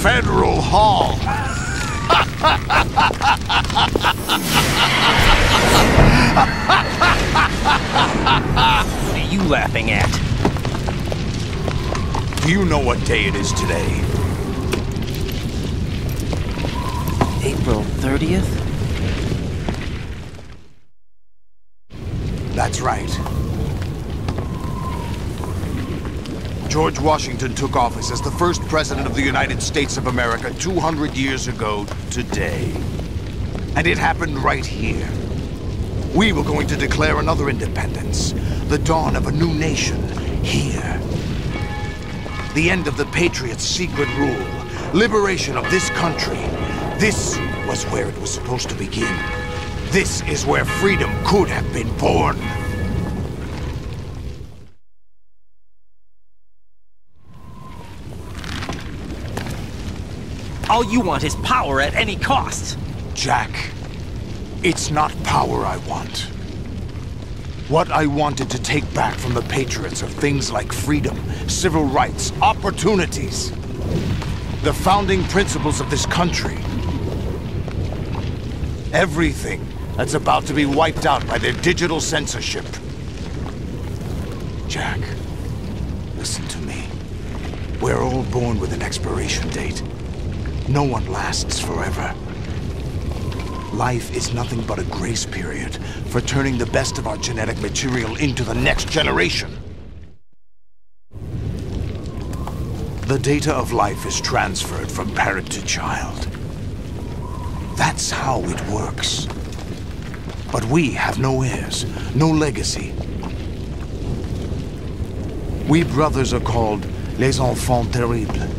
Federal Hall. What are you laughing at? Do you know what day it is today? April 30th? That's right. George Washington took office as the first president of the United States of America 200 years ago today. And it happened right here. We were going to declare another independence, the dawn of a new nation, here. The end of the Patriots' secret rule, liberation of this country. This was where it was supposed to begin. This is where freedom could have been born. All you want is power at any cost. Jack, it's not power I want. What I wanted to take back from the Patriots are things like freedom, civil rights, opportunities. The founding principles of this country. Everything that's about to be wiped out by their digital censorship. Jack, listen to me. We're all born with an expiration date. No one lasts forever. Life is nothing but a grace period for turning the best of our genetic material into the next generation. The data of life is transferred from parent to child. That's how it works. But we have no heirs, no legacy. We brothers are called les enfants terribles.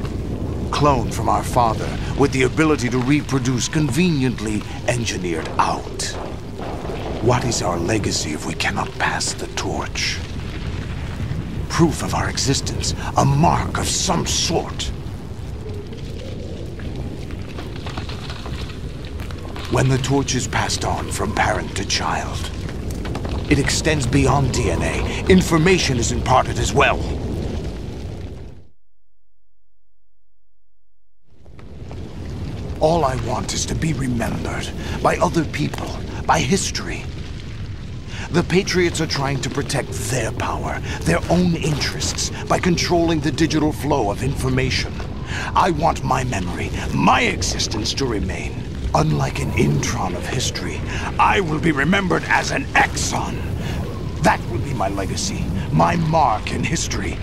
Cloned from our father, with the ability to reproduce conveniently engineered out. What is our legacy if we cannot pass the torch? Proof of our existence, a mark of some sort. When the torch is passed on from parent to child, it extends beyond DNA. Information is imparted as well. All I want is to be remembered by other people, by history. The Patriots are trying to protect their power, their own interests, by controlling the digital flow of information. I want my memory, my existence to remain. Unlike an intron of history, I will be remembered as an exon. That will be my legacy, my mark in history.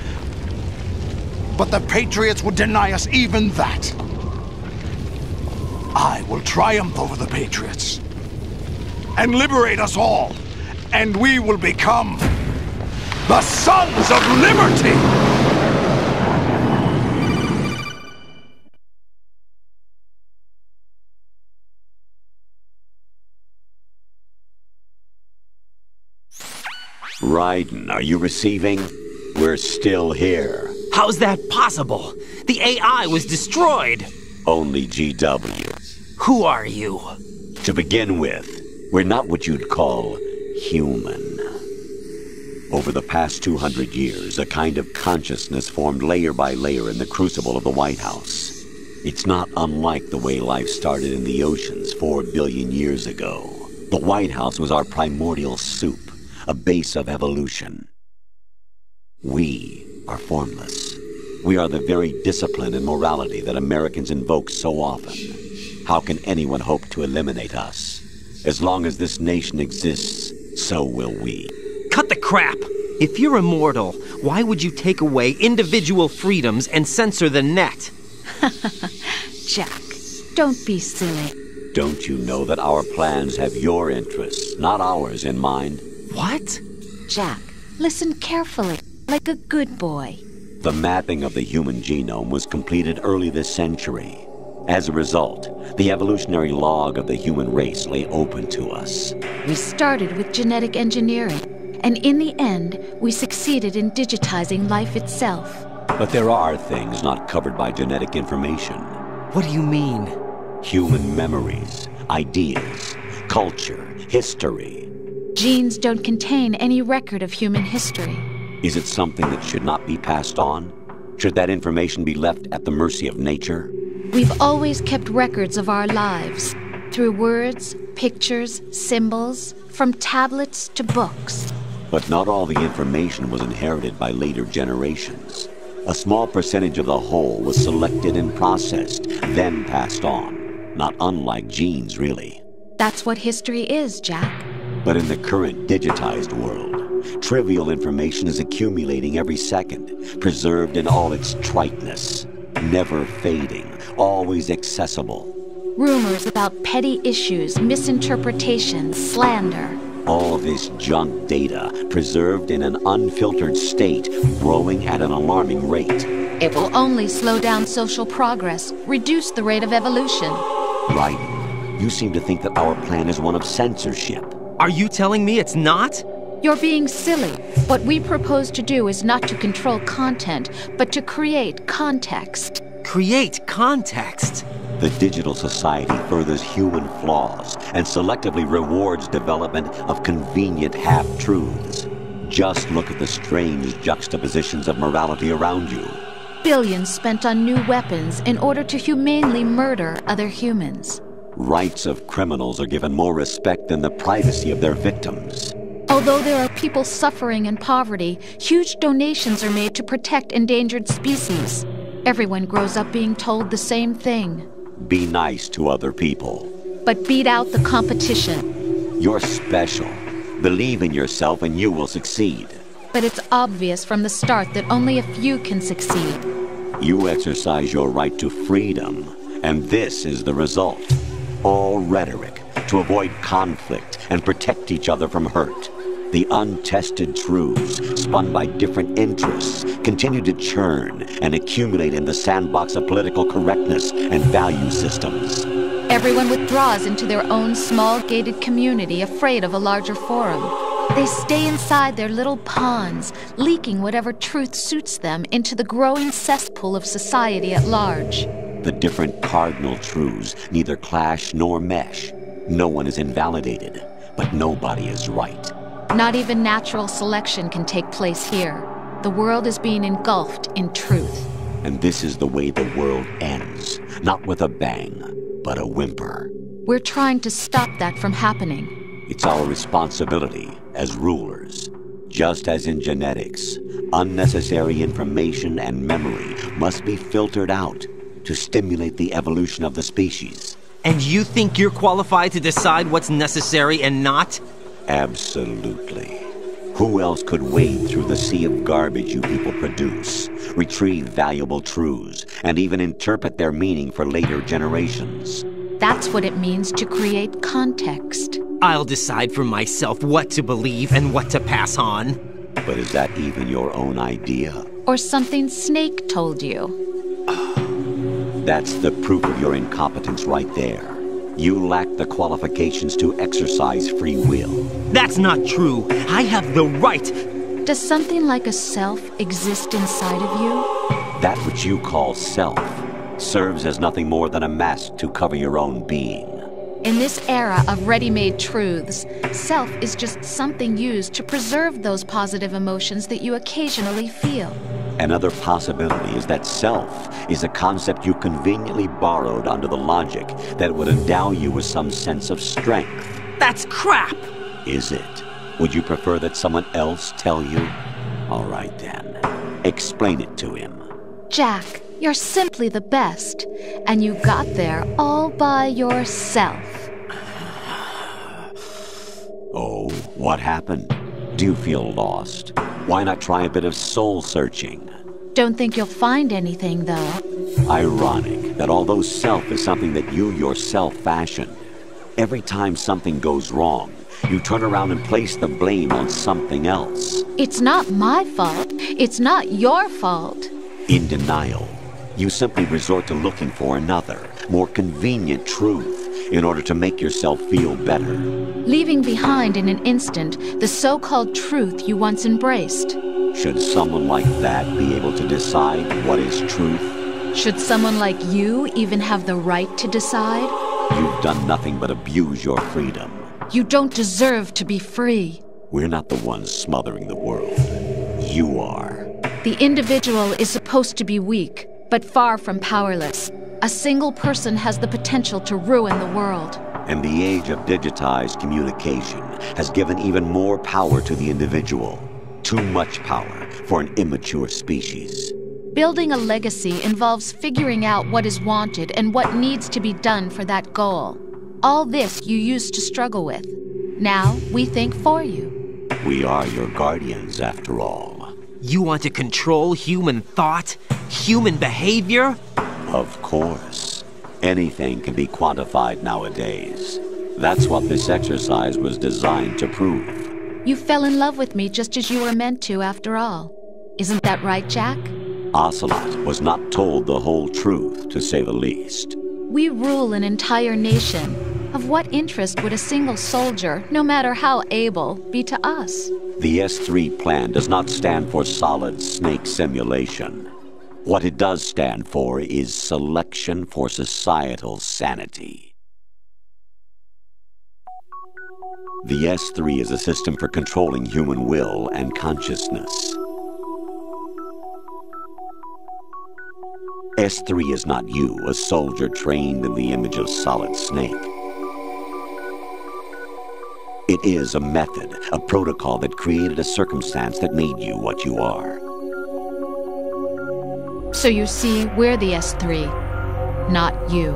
But the Patriots would deny us even that. I will triumph over the Patriots and liberate us all, and we will become the Sons of Liberty! Raiden, are you receiving? We're still here. How's that possible? The AI was destroyed. Only GW. Who are you? To begin with, we're not what you'd call human. Over the past 200 years, a kind of consciousness formed layer by layer in the crucible of the White House. It's not unlike the way life started in the oceans 4 billion years ago. The White House was our primordial soup, a base of evolution. We are formless. We are the very discipline and morality that Americans invoke so often. How can anyone hope to eliminate us? As long as this nation exists, so will we. Cut the crap! If you're immortal, why would you take away individual freedoms and censor the net? Jack, don't be silly. Don't you know that our plans have your interests, not ours, in mind? What? Jack, listen carefully, like a good boy. The mapping of the human genome was completed early this century. As a result, the evolutionary log of the human race lay open to us. We started with genetic engineering, and in the end, we succeeded in digitizing life itself. But there are things not covered by genetic information. What do you mean? Human memories, ideas, culture, history. Genes don't contain any record of human history. Is it something that should not be passed on? Should that information be left at the mercy of nature? We've always kept records of our lives, through words, pictures, symbols, from tablets to books. But not all the information was inherited by later generations. A small percentage of the whole was selected and processed, then passed on. Not unlike genes, really. That's what history is, Jack. But in the current digitized world, trivial information is accumulating every second, preserved in all its triteness, never fading, always accessible. Rumors about petty issues, misinterpretations, slander. All this junk data, preserved in an unfiltered state, growing at an alarming rate. It will only slow down social progress, reduce the rate of evolution. Right. You seem to think that our plan is one of censorship. Are you telling me it's not? You're being silly. What we propose to do is not to control content, but to create context. Create context? The digital society furthers human flaws and selectively rewards development of convenient half-truths. Just look at the strange juxtapositions of morality around you. Billions spent on new weapons in order to humanely murder other humans. Rights of criminals are given more respect than the privacy of their victims. Although there are people suffering in poverty, huge donations are made to protect endangered species. Everyone grows up being told the same thing. Be nice to other people. But beat out the competition. You're special. Believe in yourself and you will succeed. But it's obvious from the start that only a few can succeed. You exercise your right to freedom, and this is the result. All rhetoric to avoid conflict and protect each other from hurt. The untested truths, spun by different interests, continue to churn and accumulate in the sandbox of political correctness and value systems. Everyone withdraws into their own small gated community, afraid of a larger forum. They stay inside their little ponds, leaking whatever truth suits them into the growing cesspool of society at large. The different cardinal truths neither clash nor mesh. No one is invalidated, but nobody is right. Not even natural selection can take place here. The world is being engulfed in truth. And this is the way the world ends. Not with a bang, but a whimper. We're trying to stop that from happening. It's our responsibility as rulers. Just as in genetics, unnecessary information and memory must be filtered out to stimulate the evolution of the species. And you think you're qualified to decide what's necessary and not? Absolutely. Who else could wade through the sea of garbage you people produce, retrieve valuable truths, and even interpret their meaning for later generations? That's what it means to create context. I'll decide for myself what to believe and what to pass on. But is that even your own idea? Or something Snake told you? That's the proof of your incompetence right there. You lack the qualifications to exercise free will. That's not true. I have the right. Does something like a self exist inside of you? That which you call self serves as nothing more than a mask to cover your own being. In this era of ready-made truths, self is just something used to preserve those positive emotions that you occasionally feel. Another possibility is that self is a concept you conveniently borrowed under the logic that would endow you with some sense of strength. That's crap! Is it? Would you prefer that someone else tell you? All right then. Explain it to him. Jack, you're simply the best, and you got there all by yourself. Oh, what happened? Do you feel lost? Why not try a bit of soul-searching? Don't think you'll find anything, though. Ironic that although self is something that you yourself fashioned, every time something goes wrong, you turn around and place the blame on something else. It's not my fault. It's not your fault. In denial, you simply resort to looking for another, more convenient truth in order to make yourself feel better. Leaving behind in an instant the so-called truth you once embraced. Should someone like that be able to decide what is truth? Should someone like you even have the right to decide? You've done nothing but abuse your freedom. You don't deserve to be free. We're not the ones smothering the world. You are. The individual is supposed to be weak, but far from powerless. A single person has the potential to ruin the world. And the age of digitized communication has given even more power to the individual. Too much power for an immature species. Building a legacy involves figuring out what is wanted and what needs to be done for that goal. All this you used to struggle with. Now we think for you. We are your guardians, after all. You want to control human thought? Human behavior? Of course. Anything can be quantified nowadays. That's what this exercise was designed to prove. You fell in love with me just as you were meant to, after all. Isn't that right, Jack? Ocelot was not told the whole truth, to say the least. We rule an entire nation. Of what interest would a single soldier, no matter how able, be to us? The S3 plan does not stand for solid snake simulation. What it does stand for is selection for societal sanity. The S3 is a system for controlling human will and consciousness. S3 is not you, a soldier trained in the image of Solid Snake. It is a method, a protocol that created a circumstance that made you what you are. So you see, we're the S3, not you.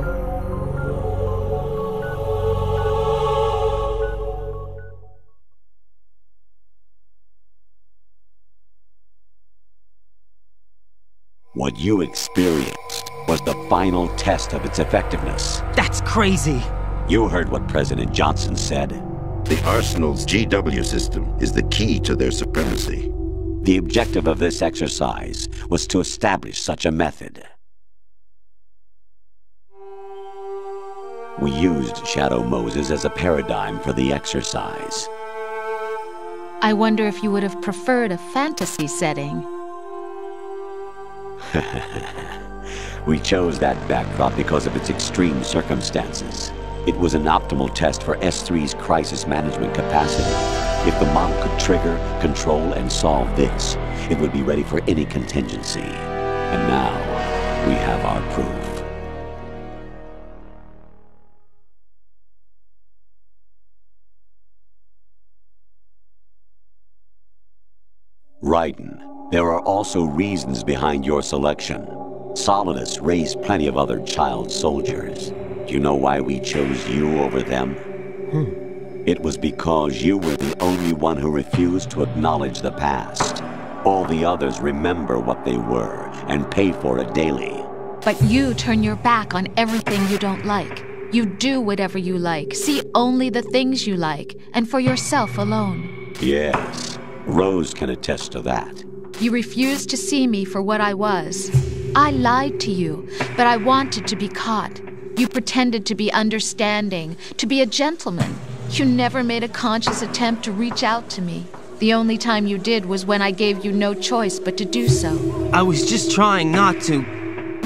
What you experienced was the final test of its effectiveness. That's crazy. You heard what President Johnson said. The Arsenal's GW system is the key to their supremacy. The objective of this exercise was to establish such a method. We used Shadow Moses as a paradigm for the exercise. I wonder if you would have preferred a fantasy setting. We chose that backdrop because of its extreme circumstances. It was an optimal test for S3's crisis management capacity. If the model could trigger, control, and solve this, it would be ready for any contingency. And now, we have our proof. Raiden, there are also reasons behind your selection. Solidus raised plenty of other child soldiers. Do you know why we chose you over them? It was because you were the only one who refused to acknowledge the past. All the others remember what they were and pay for it daily. But you turn your back on everything you don't like. You do whatever you like, see only the things you like, and for yourself alone. Yes, Rose can attest to that. You refused to see me for what I was. I lied to you, but I wanted to be caught. You pretended to be understanding, to be a gentleman. You never made a conscious attempt to reach out to me. The only time you did was when I gave you no choice but to do so. I was just trying not to...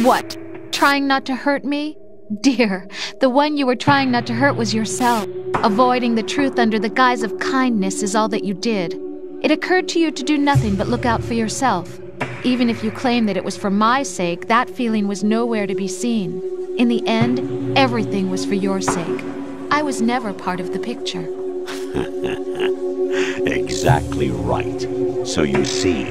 What? Trying not to hurt me? Dear, the one you were trying not to hurt was yourself. Avoiding the truth under the guise of kindness is all that you did. It occurred to you to do nothing but look out for yourself. Even if you claim that it was for my sake, that feeling was nowhere to be seen. In the end, everything was for your sake. I was never part of the picture. Exactly right. So you see,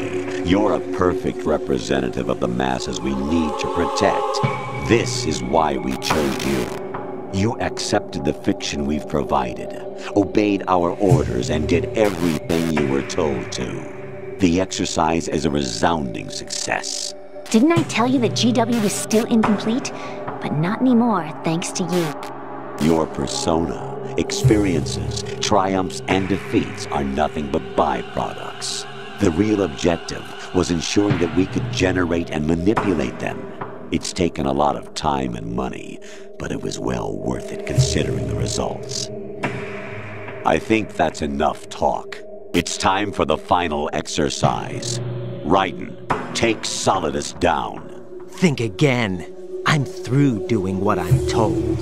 you're a perfect representative of the masses we need to protect. This is why we chose you. You accepted the fiction we've provided, obeyed our orders, and did everything you were told to. The exercise is a resounding success. Didn't I tell you that GW was still incomplete? But not anymore, thanks to you. Your persona, experiences, triumphs, and defeats are nothing but byproducts. The real objective was ensuring that we could generate and manipulate them. It's taken a lot of time and money, but it was well worth it considering the results. I think that's enough talk. It's time for the final exercise. Raiden, take Solidus down. Think again. I'm through doing what I'm told.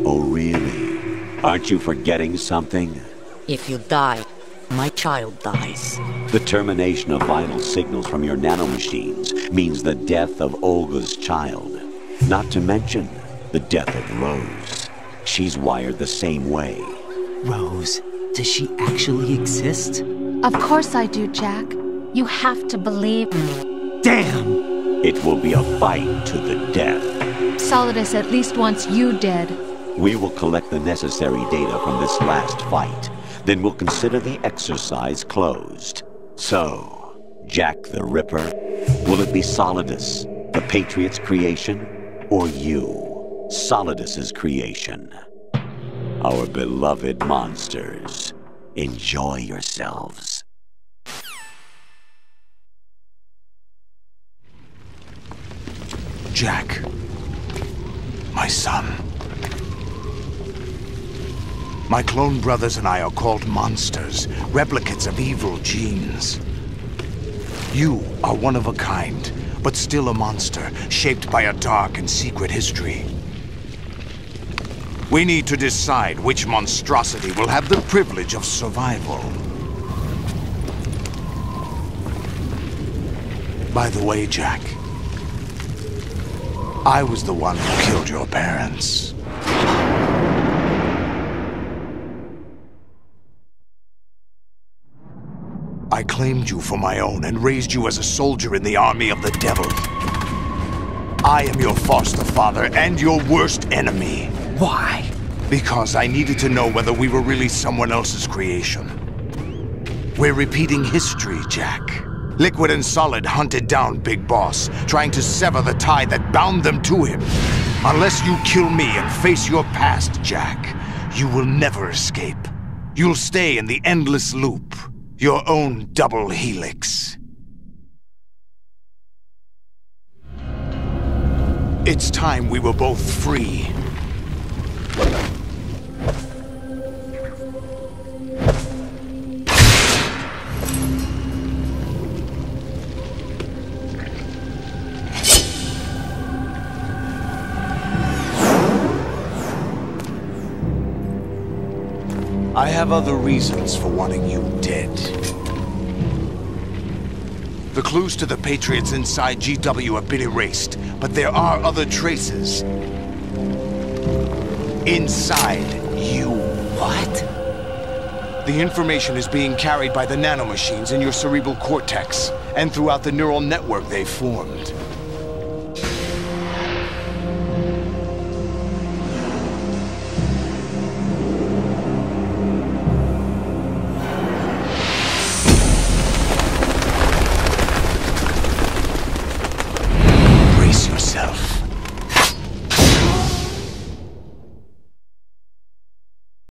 Oh, really? Aren't you forgetting something? If you die, my child dies. The termination of vital signals from your nanomachines means the death of Olga's child. Not to mention the death of Rose. She's wired the same way. Rose, does she actually exist? Of course I do, Jack. You have to believe me. Damn! It will be a fight to the death. Solidus at least wants you dead. We will collect the necessary data from this last fight. Then we'll consider the exercise closed. So, Jack the Ripper, will it be Solidus, the Patriot's creation, or you, Solidus's creation? Our beloved monsters, enjoy yourselves. Jack, my son. My clone brothers and I are called monsters, replicates of evil genes. You are one of a kind, but still a monster, shaped by a dark and secret history. We need to decide which monstrosity will have the privilege of survival. By the way, Jack, I was the one who killed your parents. I claimed you for my own and raised you as a soldier in the army of the devil. I am your foster father and your worst enemy. Why? Because I needed to know whether we were really someone else's creation. We're repeating history, Jack. Liquid and Solid hunted down Big Boss, trying to sever the tie that bound them to him. Unless you kill me and face your past, Jack, you will never escape. You'll stay in the endless loop. Your own double helix. It's time we were both free. I have other reasons for wanting you dead. The clues to the Patriots inside GW have been erased, but there are other traces. Inside you. What? The information is being carried by the nanomachines in your cerebral cortex, and throughout the neural network they've formed.